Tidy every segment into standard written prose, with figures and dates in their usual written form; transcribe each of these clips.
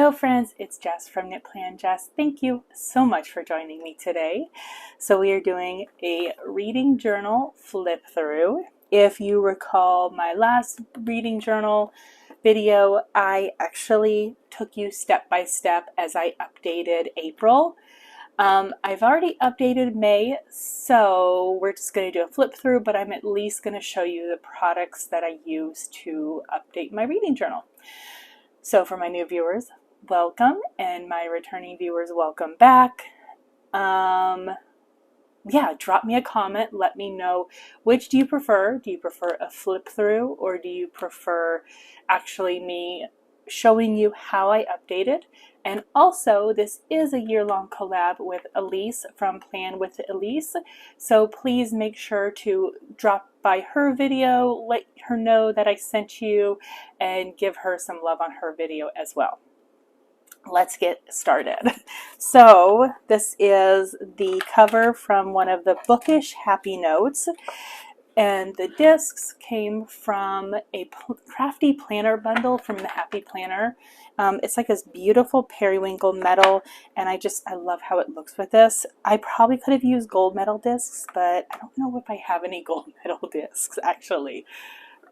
Hello friends, it's Jess from Knit Plan Jess. Thank you so much for joining me today. So we are doing a reading journal flip through. If you recall my last reading journal video, I actually took you step by step as I updated April. I've already updated May, so we're just going to do a flip through, but I'm at least going to show you the products that I use to update my reading journal. So for my new viewers, welcome, and my returning viewers, welcome back. Yeah, drop me a comment. Let me know, which do you prefer? Do you prefer a flip through, or do you prefer actually me showing you how I updated? And also, this is a year-long collab with Elise from Plan with Elise. So please make sure to drop by her video, let her know that I sent you, and give her some love on her video as well. Let's get started. So this is the cover from one of the bookish Happy Notes, and the discs came from a crafty planner bundle from the Happy Planner. It's like this beautiful periwinkle metal, and I love how it looks with this. I probably could have used gold metal discs, but I don't know if I have any gold metal discs actually.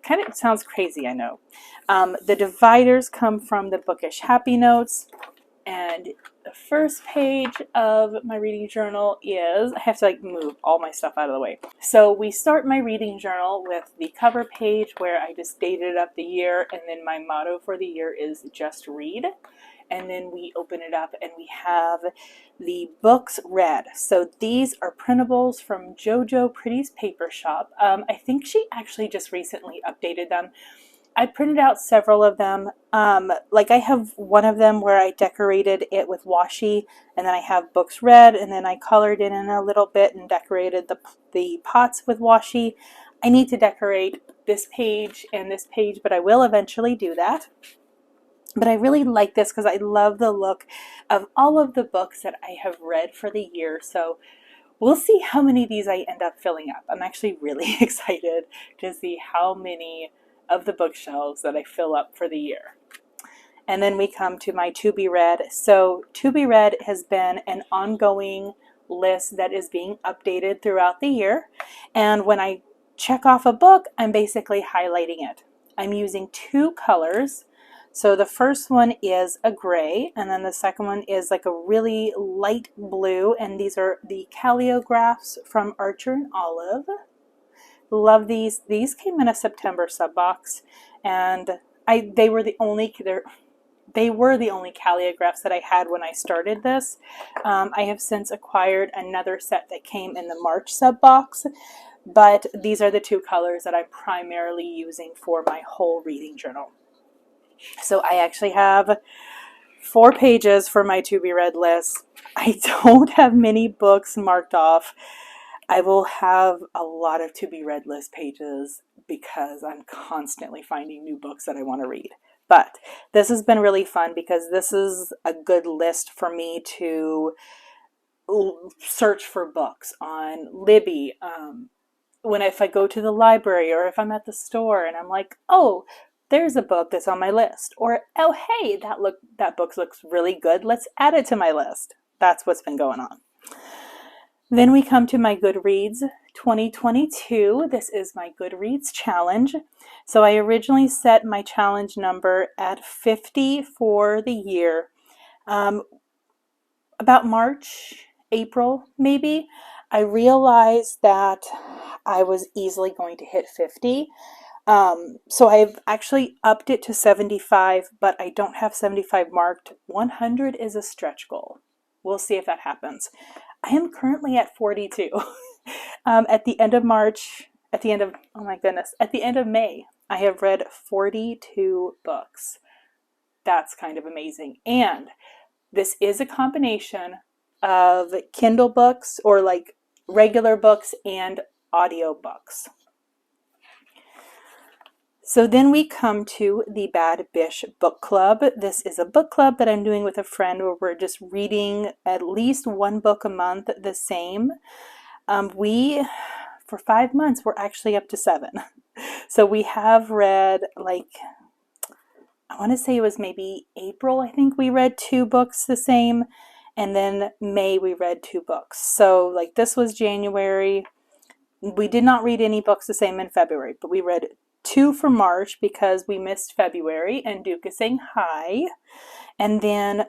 Kind of sounds crazy, I know. The dividers come from the bookish Happy Notes, and the first page of my reading journal is, I have to move all my stuff out of the way. So we start my reading journal with the cover page where I just dated up the year, and then my motto for the year is just read. And then we open it up and we have the books read. So these are printables from JoJo Pretty's Paper Shop. I think she actually just recently updated them. I printed out several of them. Like I have one of them where I decorated it with washi, and then I have books read, and then I colored it in a little bit and decorated the pots with washi. I need to decorate this page and this page, but I will eventually do that. But I really like this because I love the look of all of the books that I have read for the year. So we'll see how many of these I end up filling up. I'm actually really excited to see how many of the bookshelves that I fill up for the year. And then we come to my to be read. So to be read has been an ongoing list that is being updated throughout the year. And when I check off a book, I'm basically highlighting it. I'm using two colors. So the first one is a gray, and then the second one is like a really light blue, and these are the calligraphs from Archer and Olive. Love these. These came in a September sub box, and they were the only calligraphs that I had when I started this. I have since acquired another set that came in the March sub box, but these are the two colors that I'm primarily using for my whole reading journal. So I actually have 4 pages for my to be read list. I don't have many books marked off. I will have a lot of to be read list pages because I'm constantly finding new books that I want to read. But this has been really fun because this is a good list for me to search for books on Libby. If I go to the library, or if I'm at the store and I'm like, oh, there's a book that's on my list, or oh hey, that book looks really good, let's add it to my list. That's what's been going on. Then we come to my Goodreads 2022. This is my Goodreads challenge. So I originally set my challenge number at 50 for the year. About March, April maybe, I realized that I was easily going to hit 50. So I've actually upped it to 75, but I don't have 75 marked. 100 is a stretch goal. We'll see if that happens. I am currently at 42. At the end of March, at the end of May, I have read 42 books. That's kind of amazing. And this is a combination of Kindle books, or like regular books, and audio books. So then we come to the Bad Bish Book Club. This is a book club that I'm doing with a friend where we're just reading at least one book a month, the same. For 5 months, we're actually up to 7. So we have read like I want to say it was maybe April, I think we read 2 books the same, and then May we read 2 books. So like this was January. We did not read any books the same in February, but we read 2 for March because we missed February, and Duke is saying hi. And then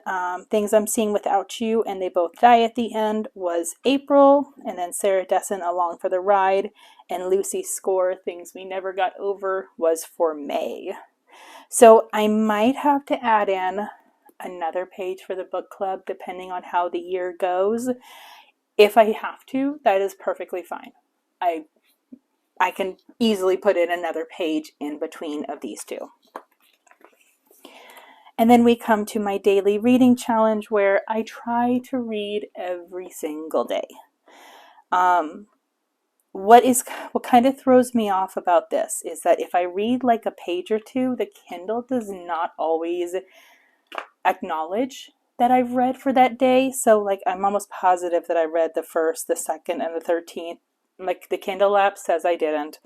Things I'm Seeing Without You and They Both Die at the End was April, and then Sarah Dessen Along for the Ride and Lucy's Score, Things We Never Got Over, was for May. So I might have to add in another page for the book club depending on how the year goes. If I have to, that is perfectly fine. I can easily put in another page in between of these 2. And then we come to my daily reading challenge where I try to read every single day. What kind of throws me off about this is that if I read like a page or 2, the Kindle does not always acknowledge that I've read for that day. So like I'm almost positive that I read the 1st, the 2nd, and the 13th. Like the Kindle app says I didn't.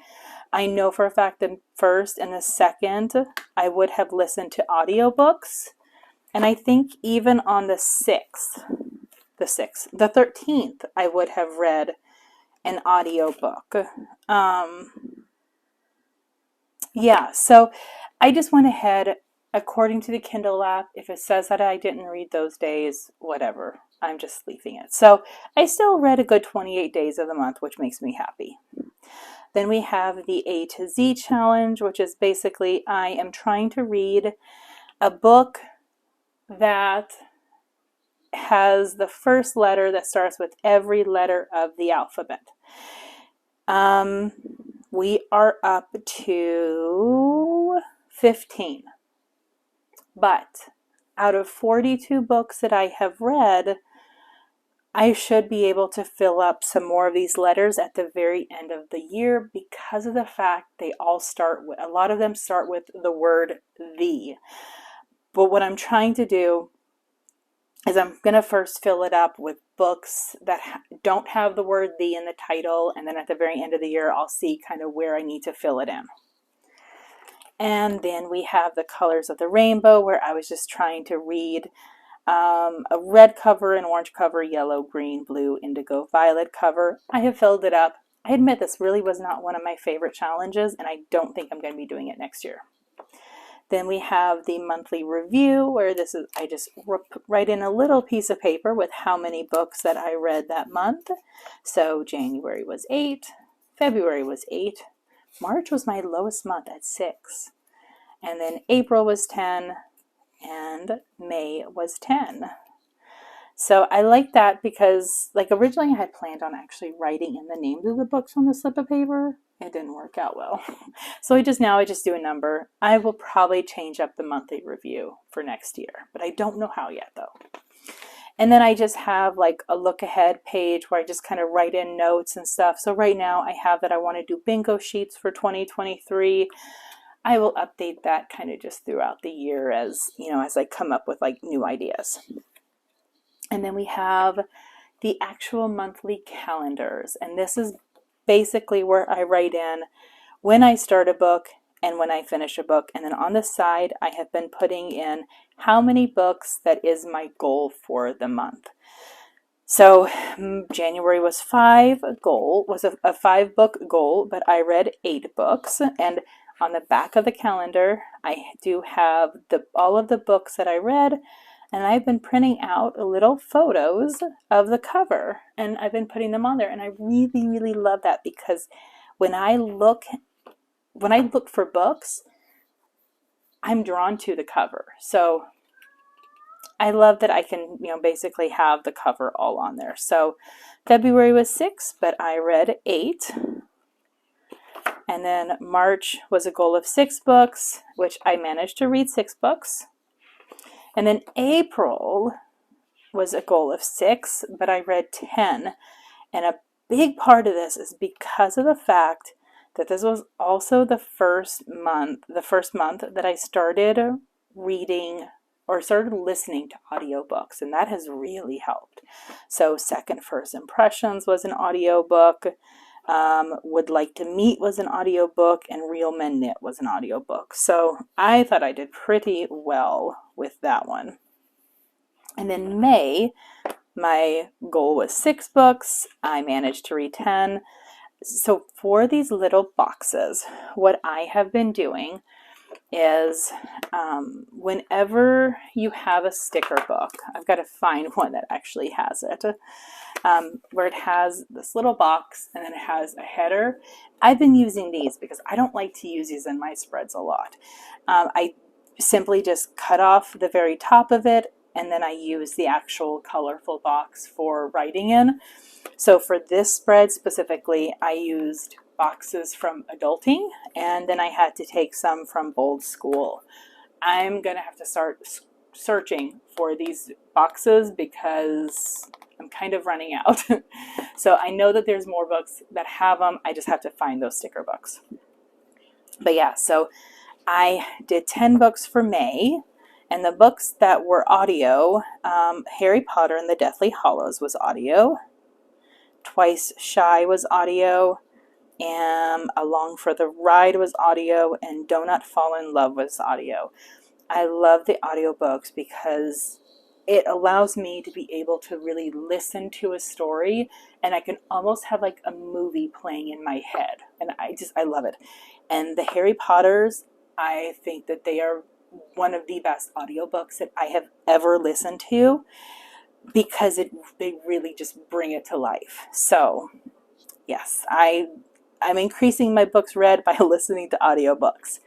I know for a fact the 1st and the 2nd I would have listened to audiobooks. And I think even on the 13th, I would have read an audiobook. Yeah, so I just went ahead, according to the Kindle app, if it says that I didn't read those days, whatever, I'm just leaving it. So I still read a good 28 days of the month, which makes me happy. Then we have the A to Z challenge, which is basically I am trying to read a book that has the first letter that starts with every letter of the alphabet. We are up to 15. But out of 42 books that I have read, I should be able to fill up some more of these letters at the very end of the year because of the fact they all start with, a lot of them start with the word the. But what I'm trying to do is I'm going to first fill it up with books that don't have the word the in the title, and then at the very end of the year I'll see kind of where I need to fill it in. And then we have the Colors of the Rainbow, where I was just trying to read a red cover, an orange cover, yellow, green, blue, indigo, violet cover. I have filled it up. I admit this really was not one of my favorite challenges, and I don't think I'm going to be doing it next year. Then we have the monthly review, where I just write in a little piece of paper with how many books that I read that month. So January was 8, February was 8, March was my lowest month at 6, and then April was 10, and May was 10. So I like that because like originally I had planned on actually writing in the names of the books on the slip of paper. It didn't work out well. So I just do a number. I will probably change up the monthly review for next year, but I don't know how yet though. And then I just have like a look ahead page where I just kind of write in notes and stuff. So right now I have that I want to do bingo sheets for 2023. I will update that kind of just throughout the year as I come up with like new ideas. And then we have the actual monthly calendars. And this is basically where I write in when I start a book and when I finish a book. And then on the side, I have been putting in how many books that is my goal for the month. So January was 5 goal, was a 5-book goal, but I read 8 books. And on the back of the calendar, I do have all of the books that I read, and I've been printing out little photos of the cover, and I've been putting them on there, and I really, really love that because when I look for books, I'm drawn to the cover. So I love that I can, basically have the cover all on there. So February was 6, but I read 8. And then March was a goal of 6 books, which I managed to read 6 books. And then April was a goal of 6, but I read 10. And a big part of this is because of the fact that this was also the first month that I started reading or started listening to audiobooks, and that has really helped. So Second First Impressions was an audiobook. Would Like to Meet was an audiobook, and Real Men Knit was an audiobook. So I thought I did pretty well with that one. And then May, my goal was 6 books. I managed to read 10. So for these little boxes, what I have been doing is whenever you have a sticker book, I've got to find one that actually has it, where it has this little box and then it has a header. I've been using these because I don't like to use these in my spreads a lot. I simply just cut off the very top of it, and then I use the actual colorful box for writing in. So for this spread specifically, I used boxes from Adulting, and then I had to take some from Bold School. I'm going to have to start searching for these boxes because I'm kind of running out. So I know that there's more books that have them. I just have to find those sticker books. But yeah, so I did 10 books for May, and the books that were audio, Harry Potter and the Deathly Hallows was audio, Twice Shy was audio, and Along for the Ride was audio, and Donut Fall in Love was audio. I love the audiobooks because it allows me to be able to really listen to a story, and I can almost have like a movie playing in my head, and I love it. And the Harry Potters, I think that they are one of the best audiobooks that I have ever listened to, because they really just bring it to life. So yes, I'm increasing my books read by listening to audiobooks.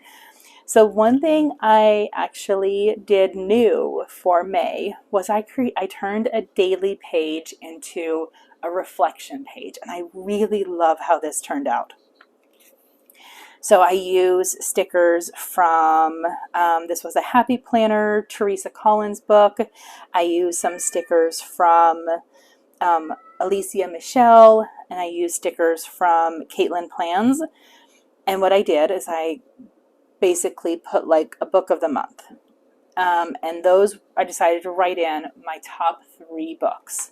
So one thing I actually did new for May was I turned a daily page into a reflection page, and I really love how this turned out. So I use stickers from, this was a Happy Planner, Teresa Collins book. I use some stickers from Alicia Michelle, and I use stickers from Caitlin Plans. And what I did is I basically put like a book of the month. And those, I decided to write in my top 3 books.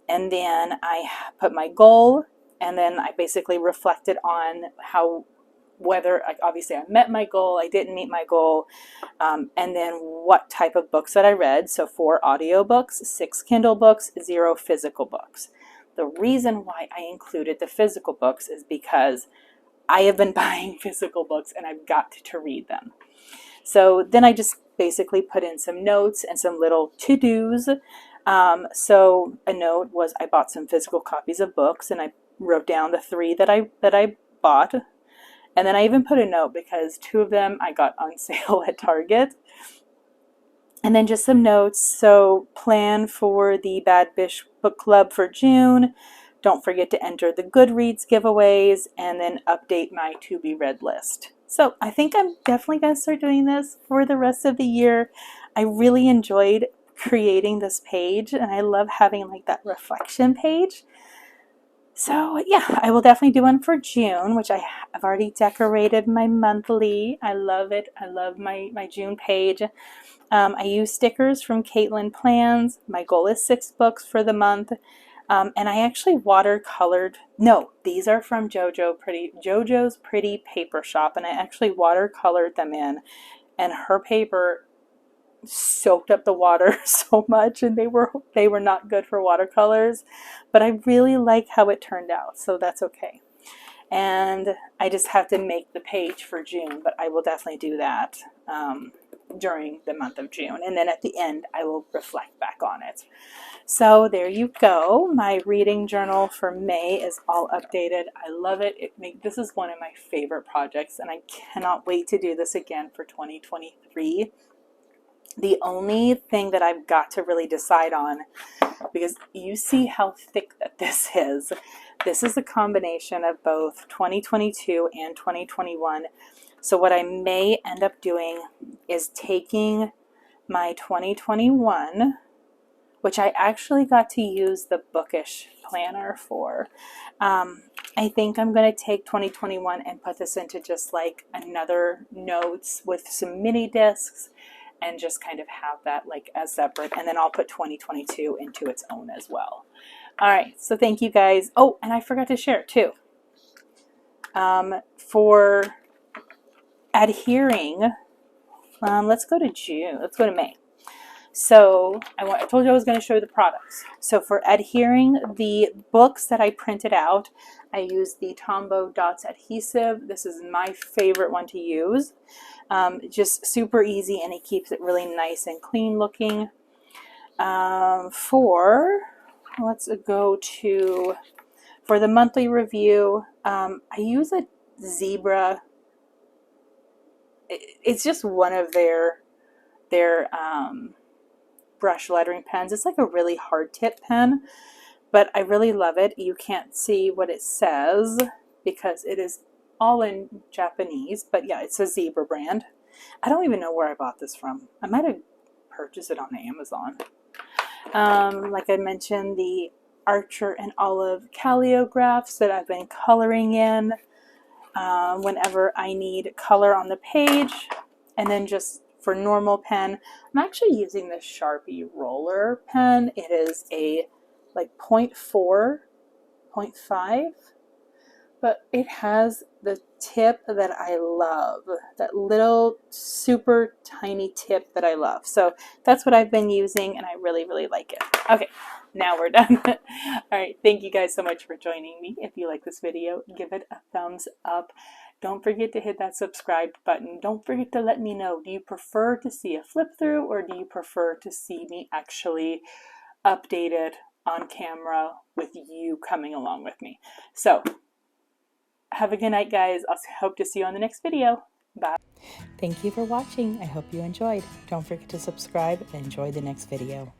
And then I put my goal, and then I basically reflected on whether, like, obviously I met my goal, I didn't meet my goal, and then what type of books that I read. So 4 audiobooks, 6 Kindle books, 0 physical books. The reason why I included the physical books is because I have been buying physical books and I've got to read them. So then I just basically put in some notes and some little to-dos. So a note was I bought some physical copies of books, and I wrote down the 3 that I bought. And then I even put a note because 2 of them I got on sale at Target. And then just some notes. So plan for the Bad Bish Book Club for June. Don't forget to enter the Goodreads giveaways, and then update my to be read list. So I think I'm definitely going to start doing this for the rest of the year. I really enjoyed creating this page, and I love having like that reflection page. So yeah, I will definitely do one for June, which I've already decorated my monthly. I love it. I love my June page. I use stickers from Caitlin Plans. My goal is 6 books for the month. And I actually watercolored, no, these are from JoJo's Pretty Paper Shop, and I actually watercolored them in, and her paper soaked up the water so much, and they were not good for watercolors, but I really like how it turned out, so that's okay. And I just have to make the page for June, but I will definitely do that during the month of June, and then at the end I will reflect back on it. So there you go. My reading journal for May is all updated. I love it. This is one of my favorite projects, and I cannot wait to do this again for 2023. The only thing that I've got to really decide on, because you see how thick that this is a combination of both 2022 and 2021. So what I may end up doing is taking my 2021, which I actually got to use the Bookish planner for. I think I'm going to take 2021 and put this into just like another notes with some mini discs, and just kind of have that like as separate, and then I'll put 2022 into its own as well. All right, so thank you guys. Oh, and I forgot to share too. For adhering, let's go to June. Let's go to May. So I told you I was going to show you the products. So for adhering, the books that I printed out, I used the Tombow Dots adhesive. This is my favorite one to use. Just super easy, and it keeps it really nice and clean looking. Let's go to, for the monthly review, I use a Zebra. It's just one of their brush lettering pens. It's like a really hard tip pen, but I really love it. You can't see what it says because it is all in Japanese, but yeah, it's a Zebra brand. I don't even know where I bought this from. I might have purchased it on Amazon. Like I mentioned, the Archer and Olive calligraphs that I've been coloring in whenever I need color on the page. And then just for normal pen, I'm actually using this Sharpie roller pen. It is a like 0.4, 0.5, but it has the tip that I love, that little super tiny tip that I love. So that's what I've been using, and I really, really like it. Okay, now we're done. All right, thank you guys so much for joining me. If you like this video, give it a thumbs up. Don't forget to hit that subscribe button. Don't forget to let me know, do you prefer to see a flip through, or do you prefer to see me actually update it on camera with you coming along with me? So have a good night, guys. I hope to see you on the next video. Bye. Thank you for watching. I hope you enjoyed. Don't forget to subscribe and enjoy the next video.